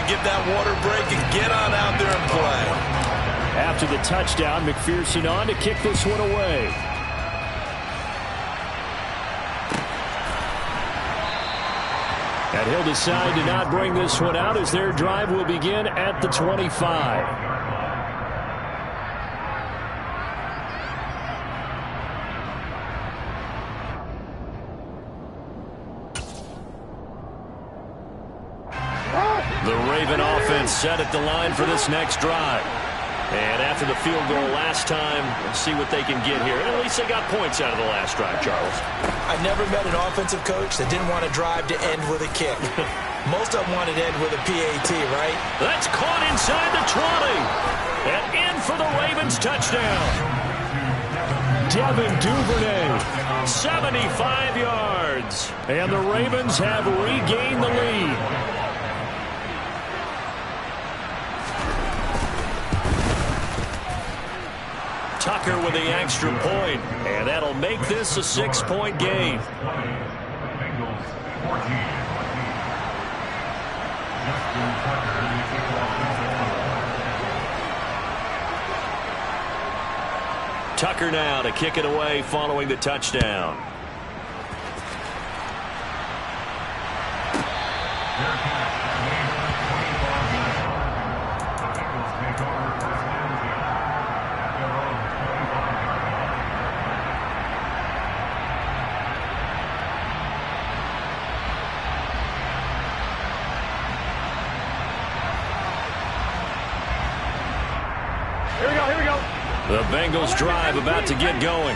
to give that water break and get on out there and play. After the touchdown, McPherson on to kick this one away. And he'll decide to not bring this one out as their drive will begin at the 25. The Raven offense set at the line for this next drive. And after the field goal last time, we'll see what they can get here. And at least they got points out of the last drive, Charles. I never met an offensive coach that didn't want to drive to end with a kick. Most of them wanted to end with a PAT, right? That's caught inside the 20. And in for the Ravens touchdown. Devin Duvernay, 75 yards. And the Ravens have regained the lead. Tucker with the extra point, and that'll make this a 6-point game. Tucker now to kick it away following the touchdown. The Bengals drive about to get going.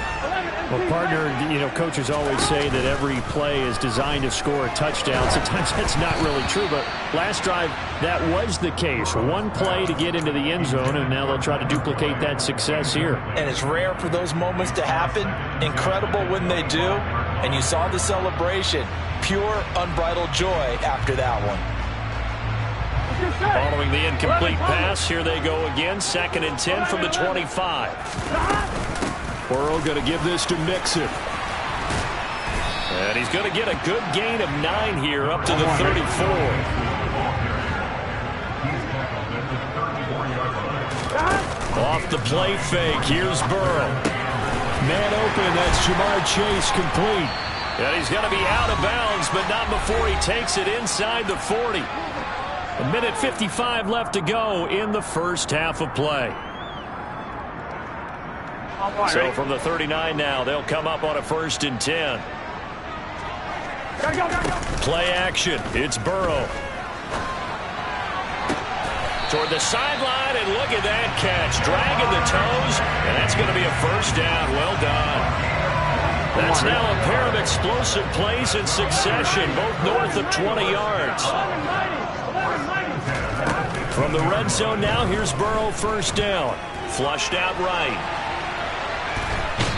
Well, partner, coaches always say that every play is designed to score a touchdown. Sometimes that's not really true, but last drive, that was the case. One play to get into the end zone, and now they'll try to duplicate that success here. And it's rare for those moments to happen. Incredible when they do. And you saw the celebration. Pure, unbridled joy after that one. Following the incomplete pass, here they go again. 2nd and 10 from the 25. Burrow going to give this to Mixon. And he's going to get a good gain of 9 here up to the 34. Off the play fake, here's Burrow. Man open, that's Jamar Chase complete. And he's going to be out of bounds, but not before he takes it inside the 40. A minute 55 left to go in the first half of play. So from the 39 now, they'll come up on a 1st and 10. Play action. It's Burrow. Toward the sideline, and look at that catch. Dragging the toes, and that's going to be a 1st down. Well done. That's now a pair of explosive plays in succession, both north of 20 yards. From the red zone now, here's Burrow 1st down. Flushed out right.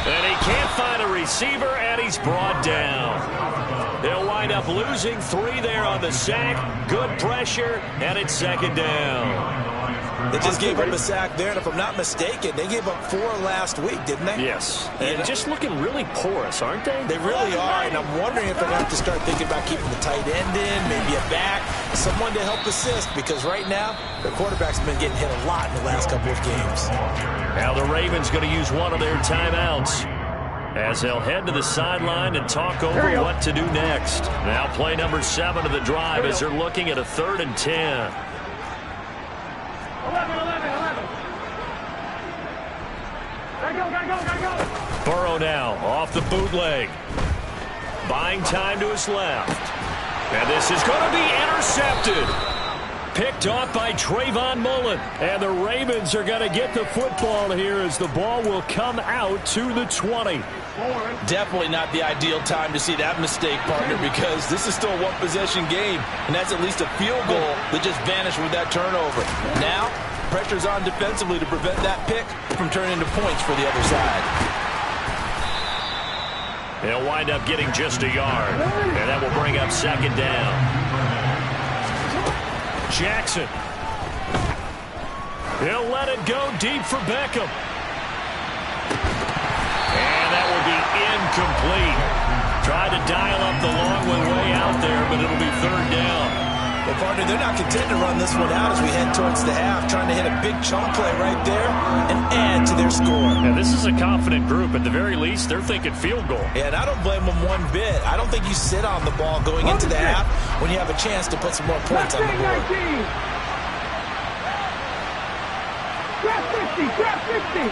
And he can't find a receiver, and he's brought down. They'll wind up losing 3 there on the sack. Good pressure, and it's 2nd down. They just gave up a sack there, and if I'm not mistaken, they gave up 4 last week, didn't they? Yes. And just looking really porous, aren't they? They really are, and I'm wondering if they're going to have to start thinking about keeping the tight end in, maybe a back, someone to help assist, because right now, the quarterback's been getting hit a lot in the last couple of games. Now the Ravens going to use one of their timeouts as they'll head to the sideline and talk over what to do next. Now play number 7 of the drive as they're looking at a 3rd and 10. 11. Gotta go. Burrow now off the bootleg. Buying time to his left. And this is going to be intercepted. Picked off by Trayvon Mullen. And the Ravens are going to get the football here as the ball will come out to the 20. Definitely not the ideal time to see that mistake, partner, because this is still a one-possession game, and that's at least a field goal that just vanished with that turnover. Now, pressure's on defensively to prevent that pick from turning into points for the other side. They'll wind up getting just a yard, and that will bring up 2nd down. Jackson. He'll let it go deep for Beckham. And that will be incomplete. Tried to dial up the long one way out there, but it'll be 3rd down. Well, partner, they're not content to run this one out as we head towards the half, trying to hit a big chunk play right there and add to their score. Yeah, this is a confident group. At the very least, they're thinking field goal. Yeah, and I don't blame them one bit. I don't think you sit on the ball going into the half when you have a chance to put some more points on the board. Grab 50, grab 50.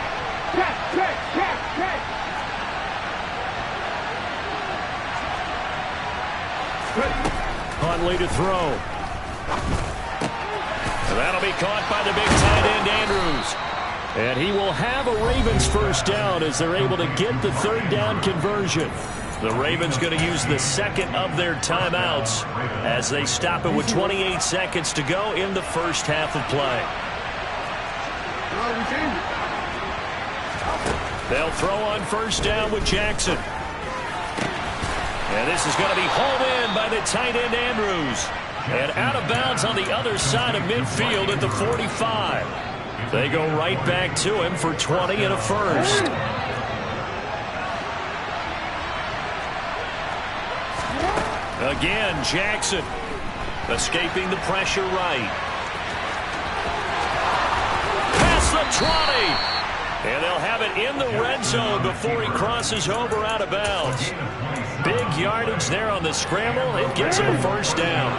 Catch. Huntley to throw. That'll be caught by the big tight end, Andrews. And he will have a Ravens first down as they're able to get the third down conversion. The Ravens going to use the second of their timeouts as they stop it with 28 seconds to go in the first half of play. They'll throw on first down with Jackson. And this is going to be hauled in by the tight end, Andrews. And out of bounds on the other side of midfield at the 45. They go right back to him for 20 and a first. Again, Jackson escaping the pressure right. Past the 20. And they'll have it in the red zone before he crosses over out of bounds. Big yardage there on the scramble. It gets him a first down.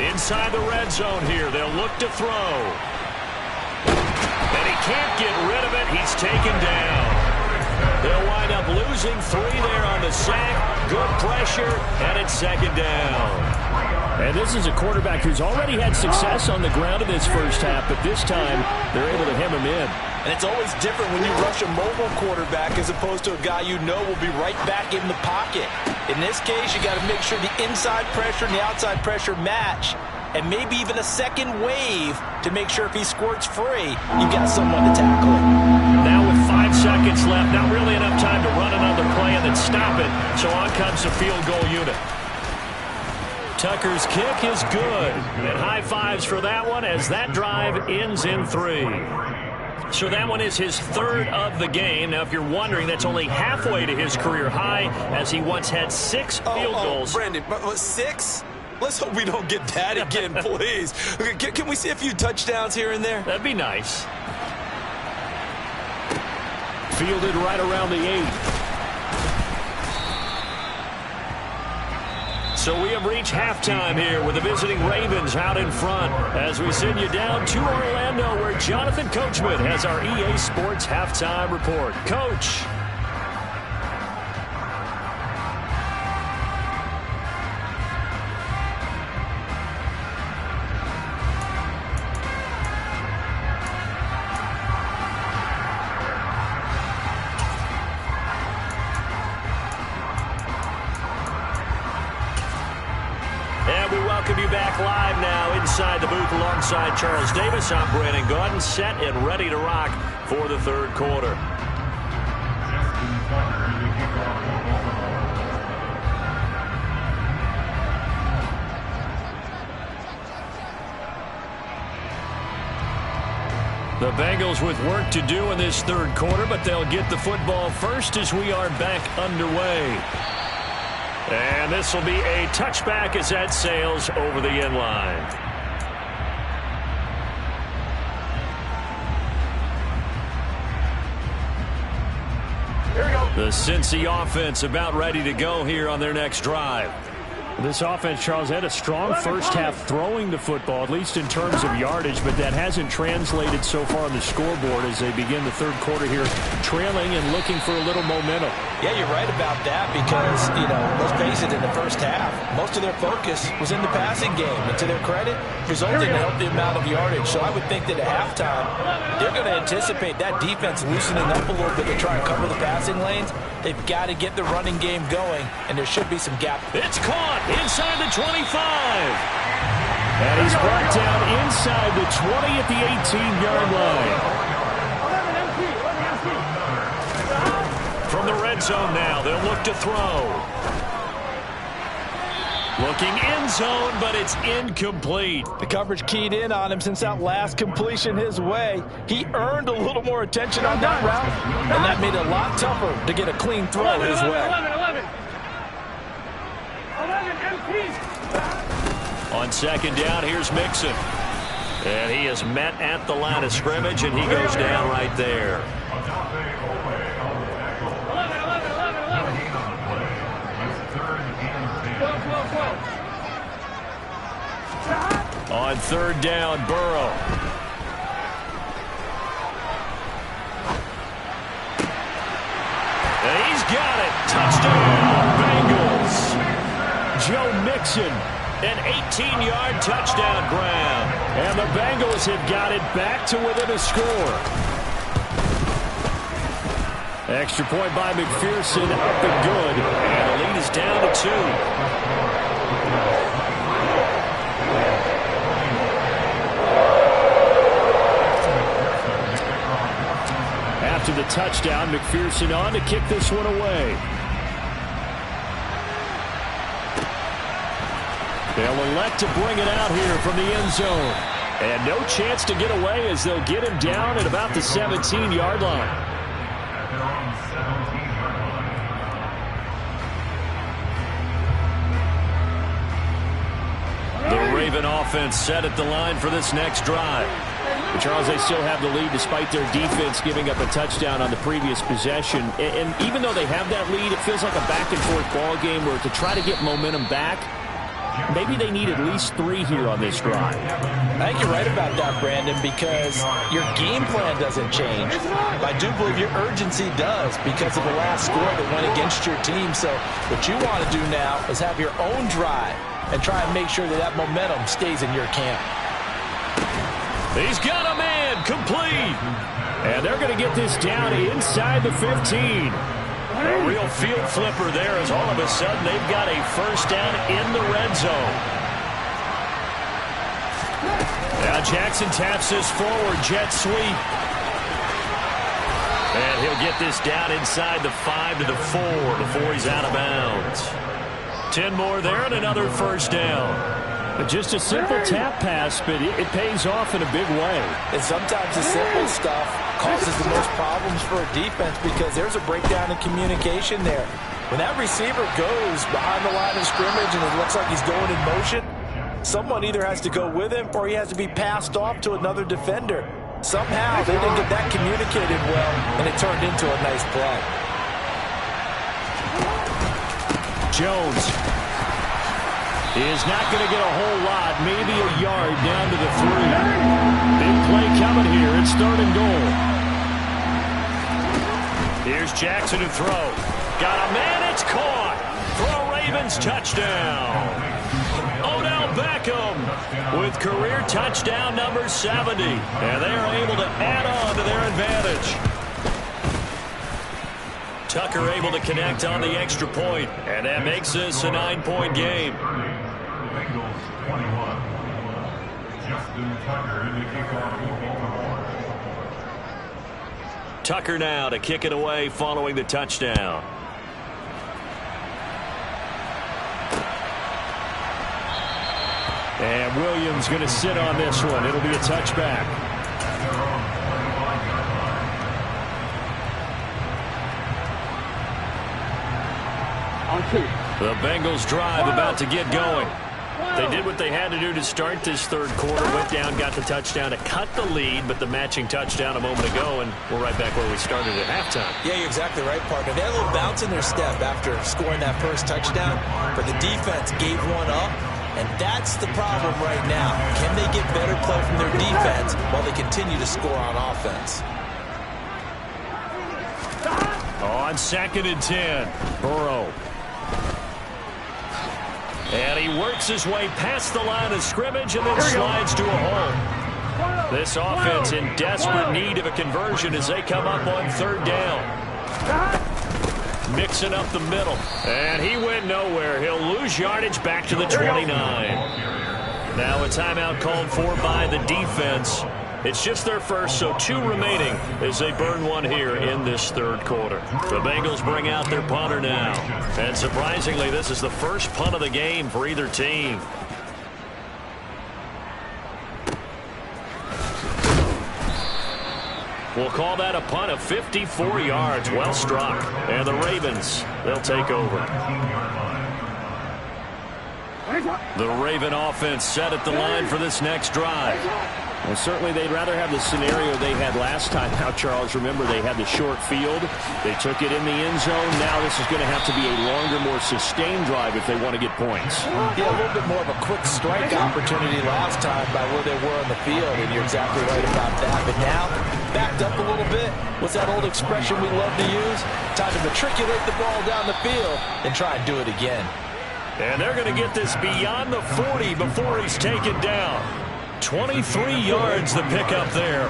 Inside the red zone here, they'll look to throw. And he can't get rid of it. He's taken down. They'll wind up losing 3 there on the sack. Good pressure, and it's second down. And this is a quarterback who's already had success on the ground in this first half, but this time they're able to hem him in. And it's always different when you rush a mobile quarterback as opposed to a guy you know will be right back in the pocket. In this case, you got to make sure the inside pressure and the outside pressure match, and maybe even a second wave to make sure if he squirts free, you've got someone to tackle him. Now with 5 seconds left, not really enough time to run another play and then stop it, so on comes the field goal unit. Tucker's kick is good. And high fives for that one as that drive ends in 3. So that one is his third of the game. Now, if you're wondering, that's only halfway to his career high as he once had 6 field goals. Brandon, 6? Let's hope we don't get that again, please. Can we see a few touchdowns here and there? That'd be nice. Fielded right around the 8. So we have reached halftime here with the visiting Ravens out in front as we send you down to Orlando where Jonathan Coachman has our EA Sports halftime report. Coach. Inside the booth alongside Charles Davis. I'm Brandon Gaudin, set and ready to rock for the third quarter. The Bengals with work to do in this third quarter, but they'll get the football first as we are back underway. And this will be a touchback as that sails over the end line. The Cincy offense about ready to go here on their next drive. This offense, Charles, had a strong first half throwing the football, at least in terms of yardage, but that hasn't translated so far on the scoreboard as they begin the third quarter here, trailing and looking for a little momentum. Yeah, you're right about that because, let's face it, in the first half, most of their focus was in the passing game. And to their credit, resulted in a healthy amount of yardage. So I would think that at halftime, they're going to anticipate that defense loosening up a little bit to try and cover the passing lanes. They've got to get the running game going, and there should be some gap. It's caught inside the 25. And he's brought down inside the 20 at the 18-yard line. From the red zone now, they'll look to throw. Looking end zone, but it's incomplete. The coverage keyed in on him since that last completion his way. He earned a little more attention on that route, and that made it a lot tougher to get a clean throw his way. On second down, here's Mixon. And he is met at the line of scrimmage, and he goes down right there. On third down, Burrow. And he's got it. Touchdown, Bengals. Joe Mixon, an 18-yard touchdown grab. And the Bengals have got it back to within a score. Extra point by McPherson, up and good. And the lead is down to 2. After the touchdown, McPherson on to kick this one away. They'll elect to bring it out here from the end zone. And no chance to get away as they'll get him down at about the 17-yard line. The Raven offense set at the line for this next drive. But Charles, they still have the lead despite their defense giving up a touchdown on the previous possession. And even though they have that lead, it feels like a back-and-forth ball game where to try to get momentum back, maybe they need at least 3 here on this drive. I think you're right about that, Brandon, because your game plan doesn't change. I do believe your urgency does because of the last score that went against your team. So what you want to do now is have your own drive and try and make sure that that momentum stays in your camp. He's got a man, complete. And they're going to get this down inside the 15. A real field flipper there as all of a sudden they've got a first down in the red zone. Now Jackson taps this forward, jet sweep. And he'll get this down inside the 5 to the 4 before he's out of bounds. 10 more there and another first down. Just a simple tap pass, but it pays off in a big way. And sometimes the simple stuff causes the most problems for a defense because there's a breakdown in communication there. When that receiver goes behind the line of scrimmage and it looks like he's going in motion, someone either has to go with him or he has to be passed off to another defender. Somehow they didn't get that communicated well, and it turned into a nice play. Jones is not going to get a whole lot, maybe a yard down to the 3. Big play coming here. It's 3rd and goal. Here's Jackson to throw. Got a man. It's caught. Throw Ravens touchdown. Odell Beckham with career touchdown number 70. And they are able to add on to their advantage. Tucker able to connect on the extra point, and that makes this a 9-point game. Tucker now to kick it away following the touchdown. And Williams going to sit on this one. It'll be a touchback. The Bengals drive about to get going. They did what they had to do to start this third quarter. Went down, got the touchdown to cut the lead, but the matching touchdown a moment ago, and we're right back where we started at halftime. Yeah, you're exactly right, partner. They had a little bounce in their step after scoring that first touchdown, but the defense gave one up, and that's the problem right now. Can they get better play from their defense while they continue to score on offense? On 2nd and 10, Burrow. And he works his way past the line of scrimmage and then slides to a hole. This offense in desperate need of a conversion as they come up on 3rd down. Mixing up the middle. And he went nowhere. He'll lose yardage back to the 29. Now a timeout called for by the defense. It's just their first, so 2 remaining as they burn one here in this third quarter. The Bengals bring out their punter now. And surprisingly, this is the first punt of the game for either team. We'll call that a punt of 54 yards. Well struck. And the Ravens, they'll take over. The Raven offense set at the line for this next drive. Well, certainly they'd rather have the scenario they had last time out, Charles. Remember, they had the short field. They took it in the end zone. Now this is going to have to be a longer, more sustained drive if they want to get points. Yeah, a little bit more of a quick strike opportunity last time by where they were on the field, and you're exactly right about that. But now, backed up a little bit. What's that old expression we love to use? Time to matriculate the ball down the field and try and do it again. And they're going to get this beyond the 40 before he's taken down. 23 yards the pickup there.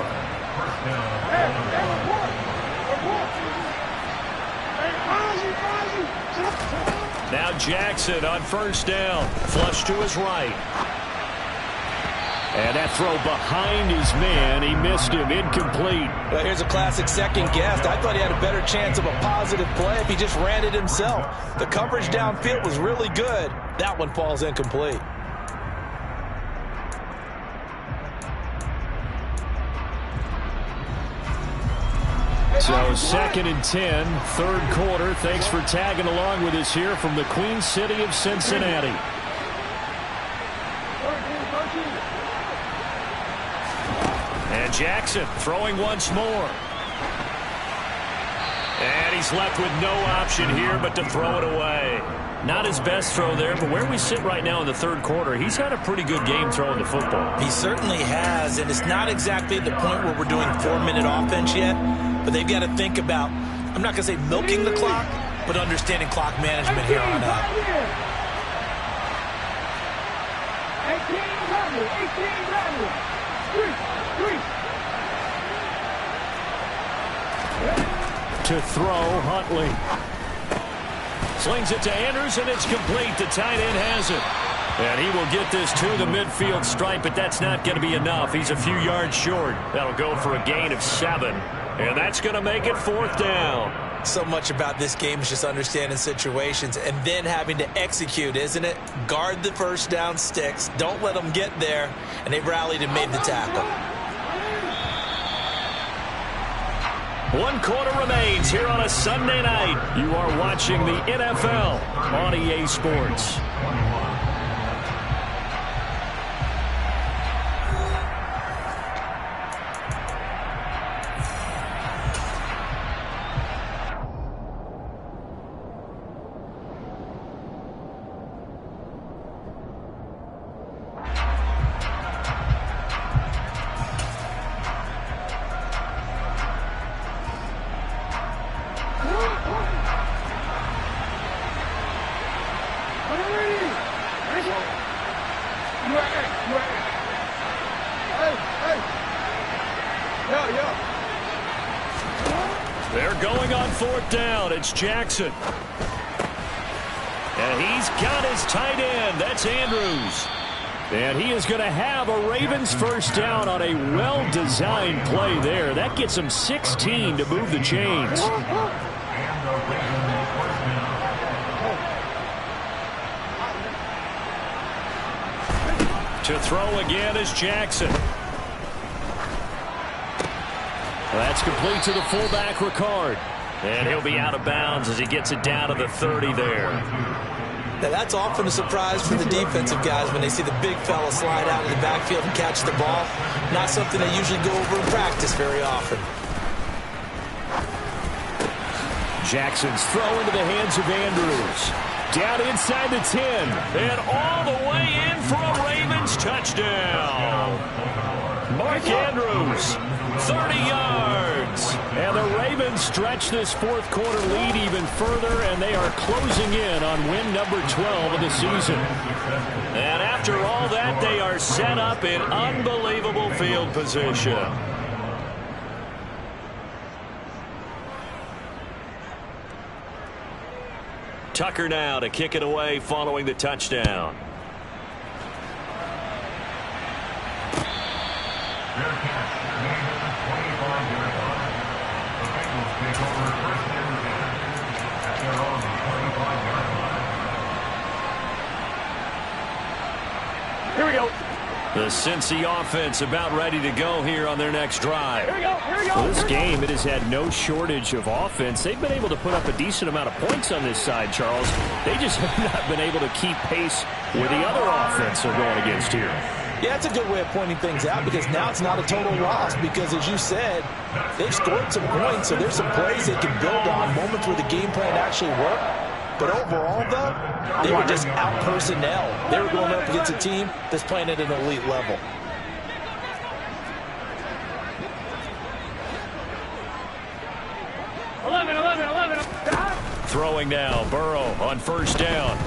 Now Jackson on first down. Flush to his right. And that throw behind his man. He missed him. Incomplete. Well, here's a classic second guess. I thought he had a better chance of a positive play if he just ran it himself. The coverage downfield was really good. That one falls incomplete. So 2nd and 10, third quarter. Thanks for tagging along with us here from the Queen City of Cincinnati. And Jackson throwing once more. And he's left with no option here but to throw it away. Not his best throw there, but where we sit right now in the third quarter, he's had a pretty good game throwing the football. He certainly has, and it's not exactly the point where we're doing 4-minute offense yet, but they've got to think about, I'm not going to say milking the clock, but understanding clock management here on out. 18, To throw, Huntley. Slings it to Andrews, and it's complete. The tight end has it. And he will get this to the midfield stripe, but that's not going to be enough. He's a few yards short. That'll go for a gain of 7. And that's going to make it 4th down. So much about this game is just understanding situations and then having to execute, isn't it? Guard the first down sticks. Don't let them get there. And they rallied and made the tackle. 1 quarter remains here on a Sunday night. You are watching the NFL on EA Sports. They're going on 4th down. It's Jackson. And he's got his tight end. That's Andrews. And he is going to have a Ravens first down on a well-designed play there. That gets him 16 to move the chains. To throw again is Jackson. That's complete to the fullback, Ricard. And he'll be out of bounds as he gets it down to the 30 there. Now, that's often a surprise for the defensive guys when they see the big fella slide out of the backfield and catch the ball. Not something they usually go over in practice very often. Jackson's throw into the hands of Andrews. Down inside the 10. And all the way in for a Ravens touchdown. Mark Andrews, 30 yards. And the Ravens stretch this 4th quarter lead even further, and they are closing in on win number 12 of the season. And after all that, they are set up in unbelievable field position. Tucker now to kick it away following the touchdown. Here we go. The Cincy offense about ready to go here on their next drive. Here we go. Here we go. Well, this game, it has had no shortage of offense. They've been able to put up a decent amount of points on this side, Charles. They just have not been able to keep pace with the other offense they're going against here. Yeah, it's a good way of pointing things out because now it's not a total loss because, as you said, they've scored some points, so there's some plays they can build on, moments where the game plan actually worked. But overall, though, they were just out-personnel. They were going up against a team that's playing at an elite level. Throwing now, Burrow on first down.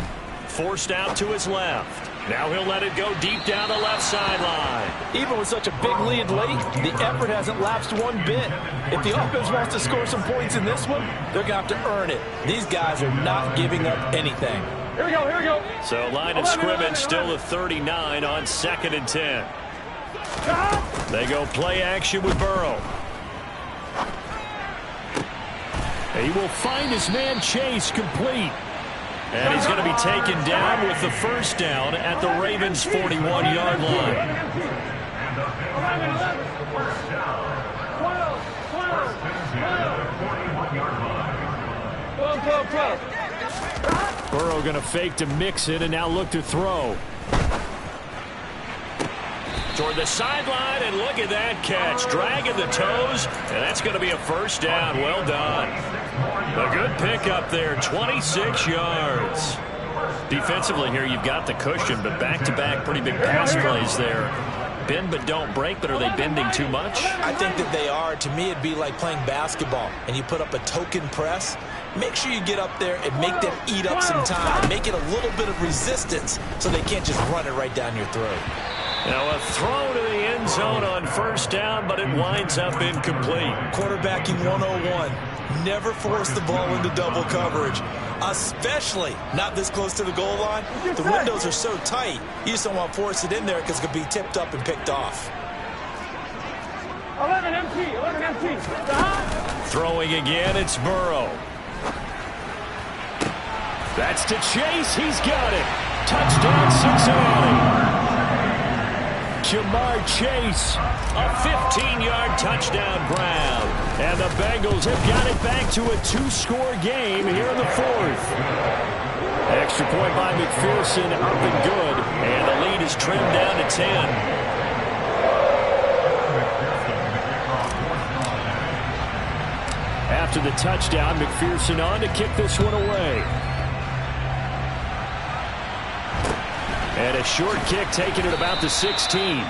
Forced out to his left. Now he'll let it go deep down the left sideline. Even with such a big lead late, the effort hasn't lapsed one bit. If the offense wants to score some points in this one, they're going to have to earn it. These guys are not giving up anything. Here we go. Here we go. So line of scrimmage still the 39 on 2nd and 10. They go play action with Burrow. He will find his man Chase complete. And he's going to be taken down with the first down at the Ravens' 41-yard line. 12. Burrow going to fake to mix it and now look to throw. Toward the sideline, and look at that catch. Dragging the toes, and that's going to be a first down. Well done. A good pickup there, 26 yards. Defensively here, you've got the cushion, but back-to-back pretty big pass plays there. Bend but don't break, but are they bending too much? I think that they are. To me, it'd be like playing basketball, and you put up a token press. Make sure you get up there and make them eat up some time. Make it a little bit of resistance so they can't just run it right down your throat. Now a throw to the end zone on first down, but it winds up incomplete. Quarterbacking 101. Never force the ball into double coverage, especially not this close to the goal line. The windows are so tight, you just don't want to force it in there because it could be tipped up and picked off. 11 empty. Throwing again, it's Burrow. That's to Chase. He's got it. Touchdown, Cincinnati. Jamar Chase. A 15-yard touchdown grab. And the Bengals have got it back to a two-score game here in the fourth. Extra point by McPherson, up and good. And the lead is trimmed down to 10. After the touchdown, McPherson on to kick this one away. And a short kick taken at about the 16. The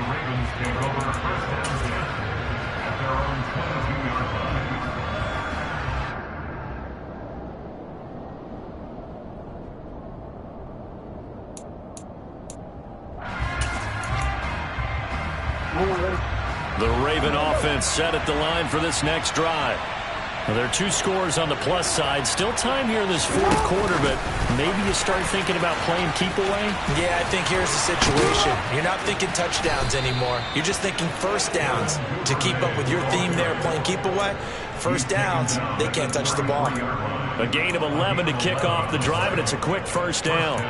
Ravens take over first down at their own 22-yard line. The Raven offense set at the line for this next drive. Well, there are two scores on the plus side. Still time here in this fourth quarter, but maybe you start thinking about playing keep away? Yeah, I think here's the situation. You're not thinking touchdowns anymore. You're just thinking first downs. To keep up with your theme there, playing keep away, first downs, they can't touch the ball. A gain of 11 to kick off the drive, and it's a quick first down.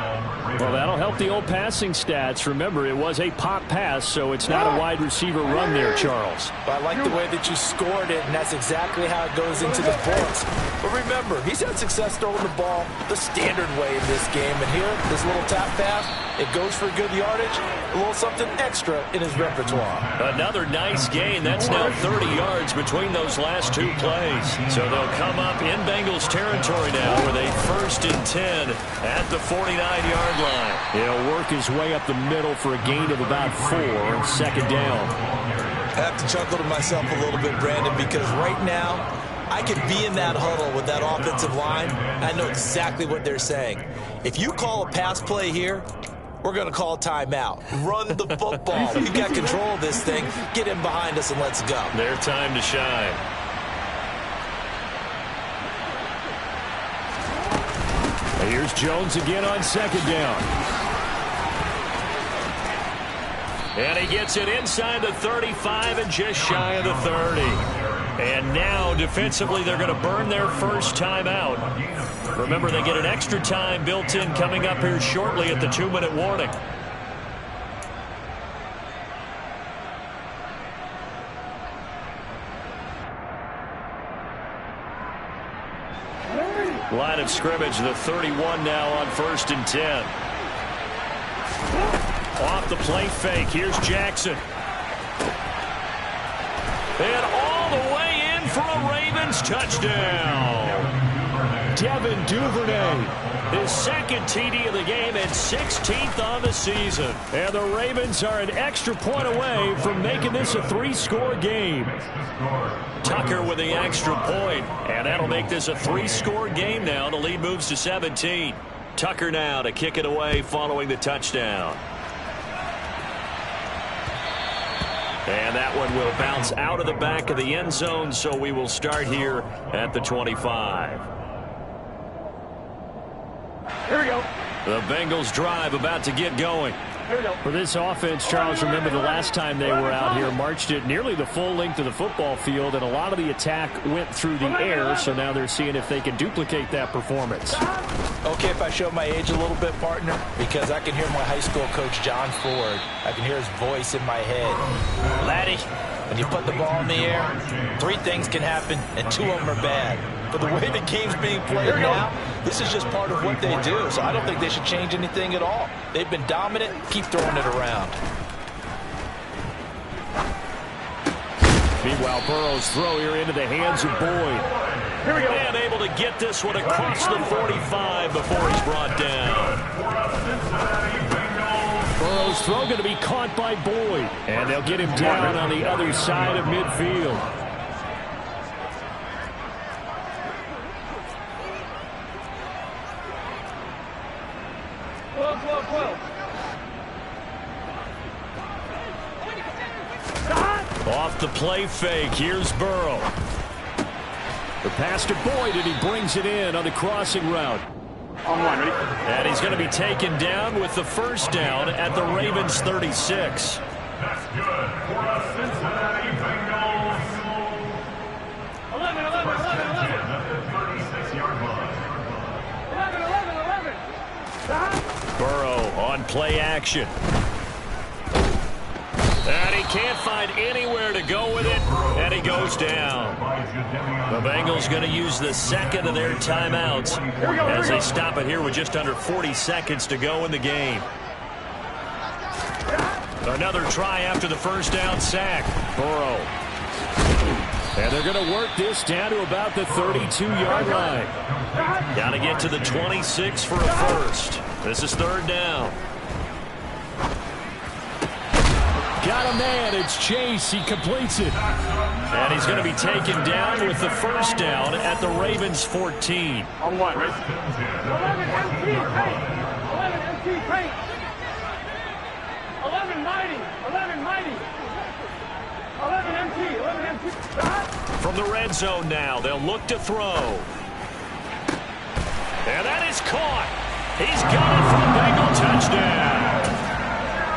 Well, that'll help the old passing stats. Remember, it was a pop pass, so it's not a wide receiver run there, Charles. But I like the way that you scored it, and that's exactly how it goes into the books. But remember, he's had success throwing the ball the standard way in this game. And here, this little tap pass, it goes for good yardage, a little something extra in his repertoire. Another nice gain. That's now 30 yards between those last two plays. So they'll come up in Bengals territory now with a 1st and 10 at the 49-yard line. He'll work his way up the middle for a gain of about 4 on second down. I have to chuckle to myself a little bit, Brandon, because right now I could be in that huddle with that offensive line. I know exactly what they're saying. If you call a pass play here, we're going to call a timeout. Run the football. We've got control of this thing. Get in behind us and let's go. Their time to shine. Here's Jones again on second down. And he gets it inside the 35 and just shy of the 30. And now, defensively, they're going to burn their first timeout. Remember, they get an extra time built in coming up here shortly at the 2-minute warning. Line of scrimmage, the 31 now on 1st and 10. Off the play fake. Here's Jackson. And all the way in for a Ravens touchdown. Devin Duvernay, his second TD of the game and 16th on the season. And the Ravens are an extra point away from making this a 3-score game. Tucker with the extra point, and that'll make this a 3-score game now. The lead moves to 17. Tucker now to kick it away following the touchdown. And that one will bounce out of the back of the end zone, so we will start here at the 25. Here we go. The Bengals drive about to get going. Here we go. For this offense, Charles, remember the last time they were out here, marched it nearly the full length of the football field, and a lot of the attack went through the air, so now they're seeing if they can duplicate that performance. Okay, if I show my age a little bit, partner, because I can hear my high school coach, John Ford. I can hear his voice in my head. Laddie, when you put the ball in the air, 3 things can happen, and 2 of them are bad. But the way the game's being played now, this is just part of what they do. So I don't think they should change anything at all. They've been dominant. Keep throwing it around. Meanwhile, Burrow's throw here into the hands of Boyd. Here we go. And able to get this one across the 45 before he's brought down. Burrow's throw going to be caught by Boyd. And they'll get him down on the other side of midfield. Off the play fake, here's Burrow. The pass to Boyd, and he brings it in on the crossing route. On one, ready? And he's going to be taken down with the first down at the Ravens 36. That's good for the Cincinnati Bengals. 11, 11, 11, 11. At the 36-yard line. 11, 11, 11. Burrow on play action. And he can't find anywhere to go with it, and he goes down. The Bengals going to use the second of their timeouts as they stop it here with just under 40 seconds to go in the game. Another try after the first down sack. Burrow. And they're going to work this down to about the 32-yard line. Got to get to the 26 for a first. This is 3rd down. Got a man. It's Chase. He completes it. And he's going to be taken down with the first down at the Ravens 14. On one, ready? 11 MT, paint. 11 MT, paint. 11 mighty. 11 mighty. 11 MT, 11 MT. From the red zone now, they'll look to throw. And that is caught. He's got it for the Bengal touchdown.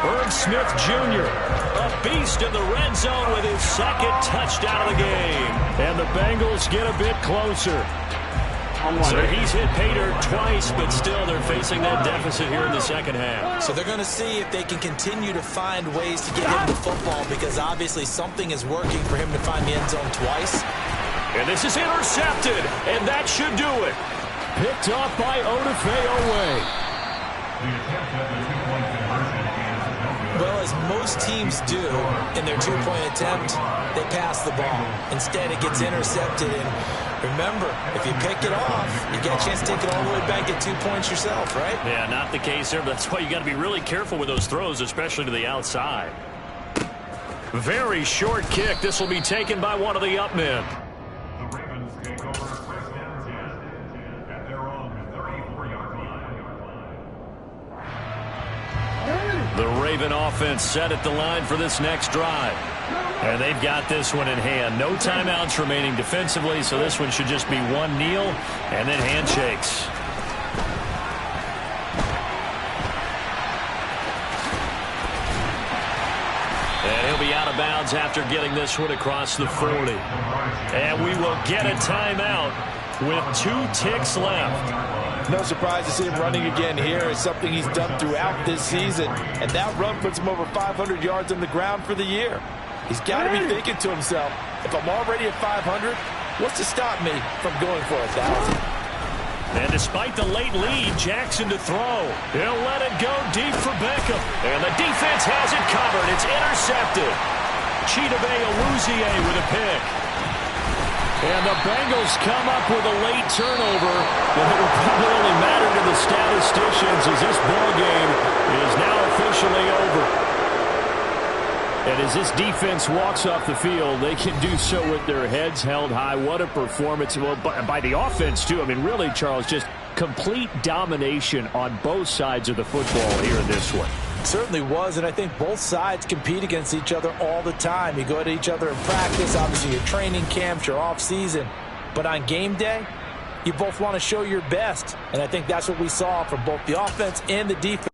Herb Smith Jr., a beast in the red zone with his second touchdown of the game. And the Bengals get a bit closer. So he's hit pay dirt twice, but still they're facing that deficit here in the second half. So they're going to see if they can continue to find ways to get him the football, because obviously something is working for him to find the end zone twice. And this is intercepted, and that should do it. Picked off by Odafe Owe. Well, as most teams do in their 2-point attempt, they pass the ball. Instead, it gets intercepted. And remember, if you pick it off, you get a chance to take it all the way back, get 2 points yourself, right? Yeah, not the case there. That's why you got to be really careful with those throws, especially to the outside. Very short kick. This will be taken by one of the up men. The Ravens take over 1st and 10 at their own 34-yard line. The Raven offense set at the line for this next drive. And they've got this one in hand. No timeouts remaining defensively, so this one should just be one kneel and then handshakes. And he'll be out of bounds after getting this one across the 40. And we will get a timeout with 2 ticks left. No surprise to see him running again here. It's something he's done throughout this season. And that run puts him over 500 yards on the ground for the year. He's got to be thinking to himself, if I'm already at 500, what's to stop me from going for 1,000? And despite the late lead, Jackson to throw. He'll let it go deep for Beckham. And the defense has it covered. It's intercepted. Chidobe Awuzie with a pick. And the Bengals come up with a late turnover, but it will probably only matter to the statisticians as this ball game is now officially over. And as this defense walks off the field, they can do so with their heads held high. What a performance. Well, by the offense, too. I mean, really, Charles, just complete domination on both sides of the football here in this one. Certainly was, and I think both sides compete against each other all the time. You go at each other in practice, obviously your training camps, your off-season. But on game day, you both want to show your best. And I think that's what we saw from both the offense and the defense.